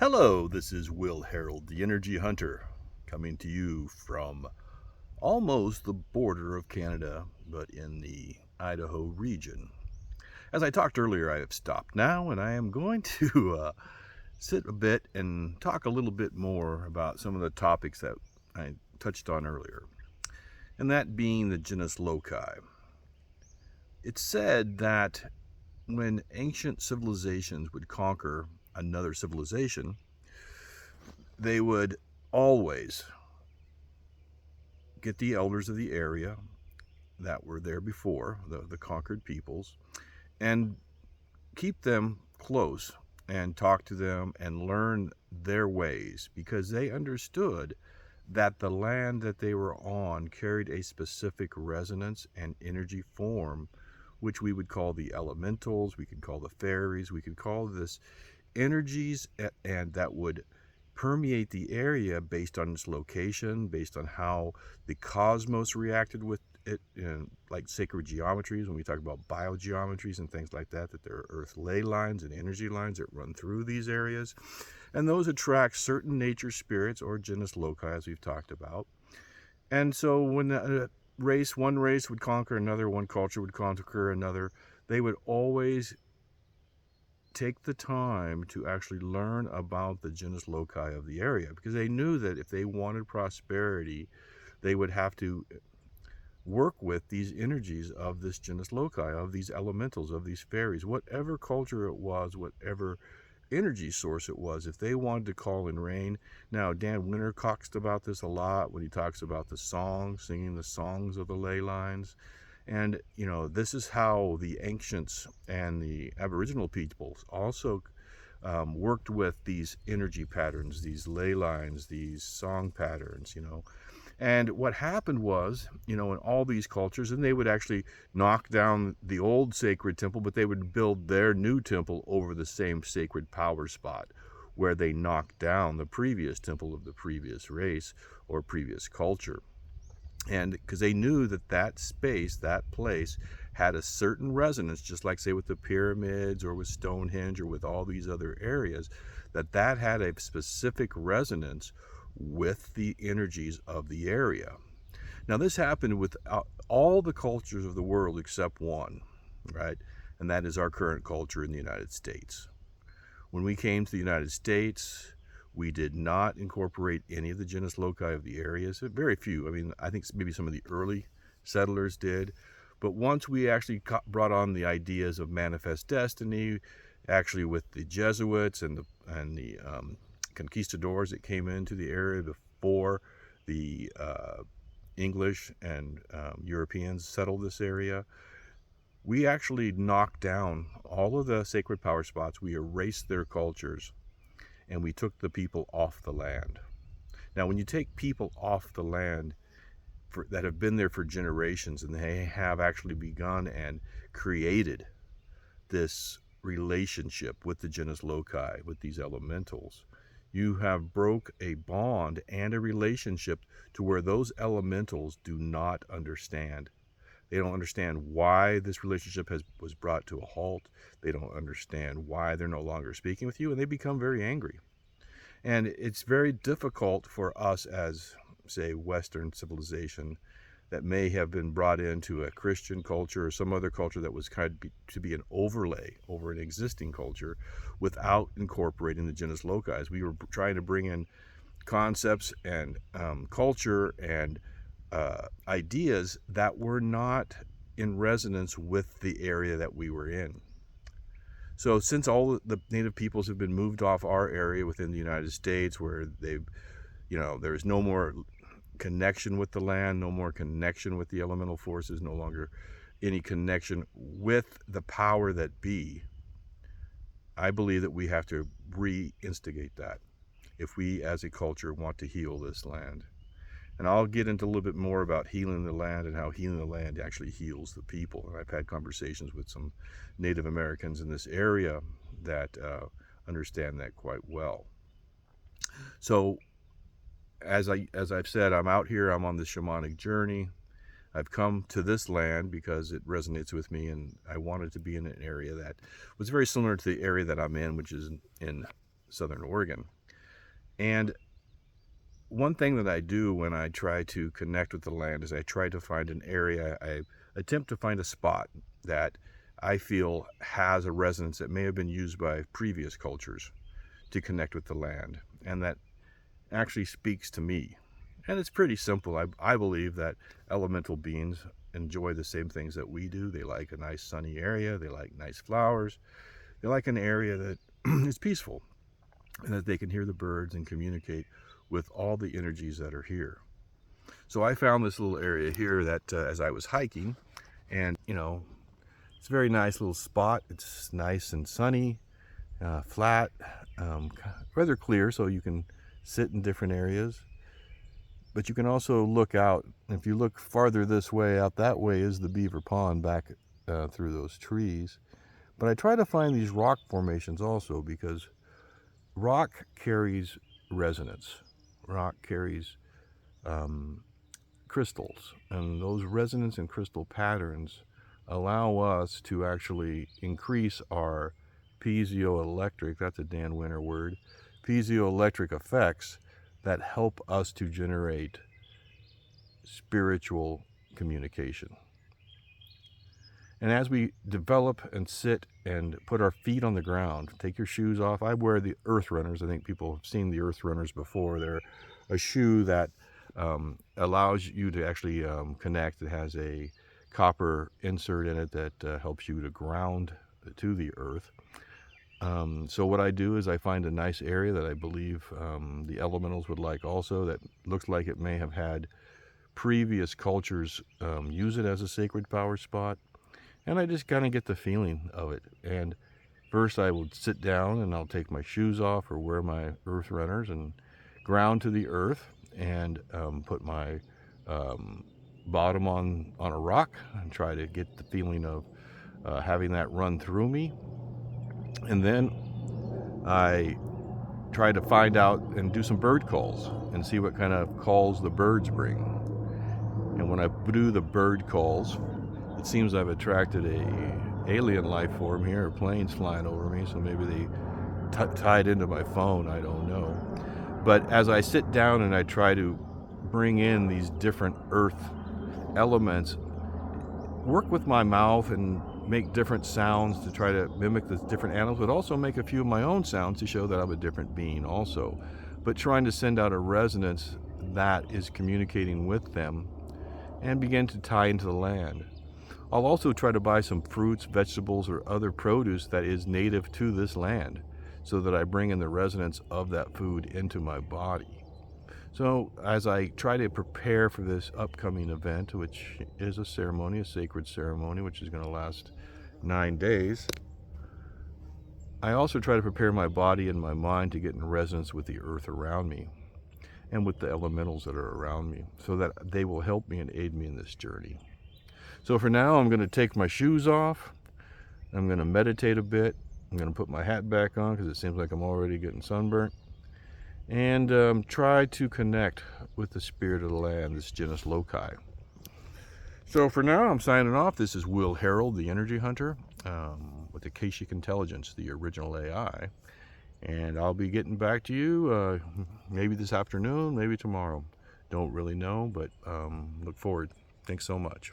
Hello, this is Will Harold, the Energy Hunter, coming to you from almost the border of Canada, but in the Idaho region. As I talked earlier, I have stopped now, and I am going to sit a bit and talk a little bit more about some of the topics that I touched on earlier, and that being the genus Loci. It's said that when ancient civilizations would conquer another civilization, they would always get the elders of the area that were there before, the conquered peoples, and keep them close and talk to them and learn their ways, because they understood that the land that they were on carried a specific resonance and energy form, which we would call the elementals, we could call the fairies, we could call this energies, and that would permeate the area based on its location, based on how the cosmos reacted with it, like sacred geometries. When we talk about biogeometries and things like that, that there are earth ley lines and energy lines that run through these areas, and those attract certain nature spirits or genus loci, as we've talked about. And so when one race would conquer another, one culture would conquer another, they would always take the time to actually learn about the genus loci of the area, because they knew that if they wanted prosperity, they would have to work with these energies of this genus loci, of these elementals, of these fairies, whatever culture it was, whatever energy source it was, if they wanted to call in rain. Now, Dan Winter talks about this a lot when he talks about the songs, singing the songs of the ley lines. And, this is how the ancients and the Aboriginal peoples also worked with these energy patterns, these ley lines, these song patterns. And what happened was, in all these cultures, and they would actually knock down the old sacred temple, but they would build their new temple over the same sacred power spot where they knocked down the previous temple of the previous race or previous culture. And because they knew that that space, that place, had a certain resonance, just like, say, with the pyramids or with Stonehenge or with all these other areas, that had a specific resonance with the energies of the area. Now, this happened with all the cultures of the world except one, right? And that is our current culture in the United States. When we came to the United States, we did not incorporate any of the genus loci of the areas. Very few. I mean, I think maybe some of the early settlers did. But once we actually brought on the ideas of manifest destiny, actually with the Jesuits and the conquistadors that came into the area before the English and Europeans settled this area, we actually knocked down all of the sacred power spots. We erased their cultures, and we took the people off the land. Now, when you take people off the land that have been there for generations, and they have actually begun and created this relationship with the genus loci, with these elementals, you have broke a bond and a relationship to where those elementals do not understand. They don't understand why this relationship was brought to a halt. They don't understand why they're no longer speaking with you, and they become very angry. And it's very difficult for us as, say, Western civilization that may have been brought into a Christian culture or some other culture that was kind of to be an overlay over an existing culture without incorporating the genus loci. We were trying to bring in concepts and culture and ideas that were not in resonance with the area that we were in. So since all the native peoples have been moved off our area within the United States, where there's no more connection with the land, no more connection with the elemental forces, no longer any connection with the power that be, I believe that we have to reinstigate that if we as a culture want to heal this land. And I'll get into a little bit more about healing the land and how healing the land actually heals the people. And I've had conversations with some Native Americans in this area that understand that quite well. So, as I've said, I'm out here. I'm on this shamanic journey. I've come to this land because it resonates with me, and I wanted to be in an area that was very similar to the area that I'm in, which is in Southern Oregon. And one thing that I do when I try to connect with the land is I try to find an area, I attempt to find a spot that I feel has a resonance that may have been used by previous cultures to connect with the land, and that actually speaks to me. And it's pretty simple. I believe that elemental beings enjoy the same things that we do. They like a nice sunny area, they like nice flowers, they like an area that is peaceful, and that they can hear the birds and communicate with all the energies that are here. So I found this little area here that as I was hiking, and it's a very nice little spot. It's nice and sunny, flat, rather clear, so you can sit in different areas. But you can also look out. If you look farther this way, out that way is the beaver pond back through those trees. But I try to find these rock formations also, because rock carries resonance. Rock carries crystals, and those resonance and crystal patterns allow us to actually increase our piezoelectric, that's a Dan Winter word, piezoelectric effects that help us to generate spiritual communication. And as we develop and sit and put our feet on the ground, take your shoes off. I wear the Earth Runners. I think people have seen the Earth Runners before. They're a shoe that allows you to actually connect. It has a copper insert in it that helps you to ground to the earth. So what I do is I find a nice area that I believe the elementals would like also, that looks like it may have had previous cultures use it as a sacred power spot. And I just kind of get the feeling of it. And first I will sit down and I'll take my shoes off or wear my Earth Runners and ground to the earth, and put my bottom on a rock and try to get the feeling of having that run through me. And then I try to find out and do some bird calls and see what kind of calls the birds bring. And when I do the bird calls, it seems I've attracted a alien life form here, planes flying over me, so maybe they tied into my phone, I don't know. But as I sit down and I try to bring in these different earth elements, work with my mouth and make different sounds to try to mimic the different animals, but also make a few of my own sounds to show that I'm a different being also. But trying to send out a resonance that is communicating with them and begin to tie into the land. I'll also try to buy some fruits, vegetables, or other produce that is native to this land, so that I bring in the resonance of that food into my body. So as I try to prepare for this upcoming event, which is a ceremony, a sacred ceremony, which is going to last 9 days, I also try to prepare my body and my mind to get in resonance with the earth around me and with the elementals that are around me, so that they will help me and aid me in this journey. So for now, I'm going to take my shoes off. I'm going to meditate a bit. I'm going to put my hat back on because it seems like I'm already getting sunburnt. And try to connect with the spirit of the land, this Genus Loci. So for now, I'm signing off. This is Will Harold, the Energy Hunter, with Akashic Intelligence, the original AI. And I'll be getting back to you maybe this afternoon, maybe tomorrow. Don't really know, but look forward. Thanks so much.